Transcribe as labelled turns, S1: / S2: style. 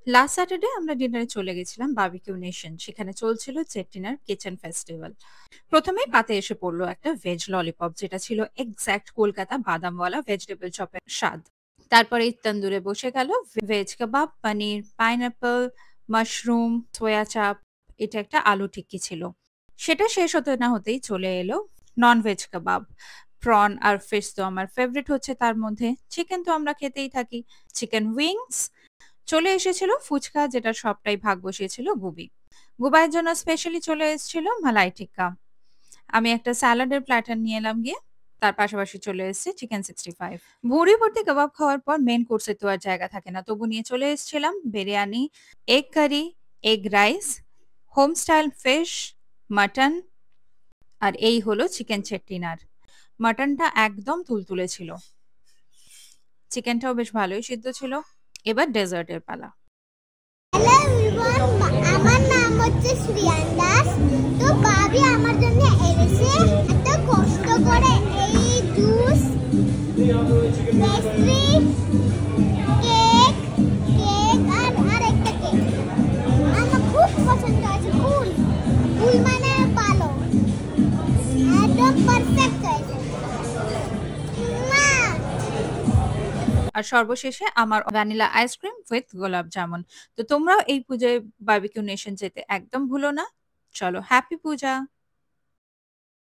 S1: Last Saturday আমরা ডিনারে চলে গেছিলাম বারবিকিউ নেশন। সেখানে চলছিল চেট্টিনার কিচেন ফেস্টিভ্যাল। প্রথমেই পাতে এসে পড়লো একটা ভেজ ললিপপ, যেটা ছিল এক্সাক্ট কলকাতা বাদামওয়ালা ভেজিটেবল চপের স্বাদ। তারপরে তন্দুরে বসে গেল ভেজ কাবাব, পানির, পাইনাপল, মাশরুম, সোয়া চাপ, এটা একটা আলু টিক্কি ছিল। সেটা শেষ হতে না হতেই চলে এলো নন ভেজ কাবাব। প্রন আর ফিশ তো আমার ফেভারিট হচ্ছে তার মধ্যে। চিকেন তো আমরা খেতেই থাকি। চিকেন উইংস চলে এসেছিল, ফুচকা যেটা সবটাই ভাগ বসিয়েছিল গুবি। গুবাইয়ের জন্য স্পেশালি চলে এসেছিল মালাই টিক্কা। আমি একটা স্যালাডের প্ল্যাটার নিয়ে এলাম গিয়ে। তার পাশাপাশি চলে এসেছে চিকেন 65। ভুঁড়ি ভর্তি কাবাব খাওয়ার পর মেন কোর্সে তো আর জায়গা থাকে না, তবু নিয়ে চলে এসেছিলাম biryani, egg curry, egg rice, home style fish, mutton, আর এই হলো চিকেন চেট্টিনার। মাটনটা একদম তুলতুলে ছিল, চিকেনটাও বেশ ভালোই সিদ্ধ ছিল। এবার ডেজার্টের পালা।
S2: হ্যালো এভরিওয়ান, আমার নাম হচ্ছে শ্রিয়ান দাস। তো ভাবি আমার জন্য এনেছে এত কষ্ট করে এই জুস, পেস্ট্রি, কেক, আর আরেকটা কেক। আমার খুব পছন্দ হয়েছে। কুল কুল মানে ভালো, একদম পারফেক্ট হয়েছে। মা
S1: আর সর্বশেষে আমার ভ্যানিলা আইসক্রিম উইথ গোলাপ জামুন। তো তোমরাও এই পূজায় বারবিকিউ নেশন যেতে একদম ভুলো না। চলো, হ্যাপি পূজা।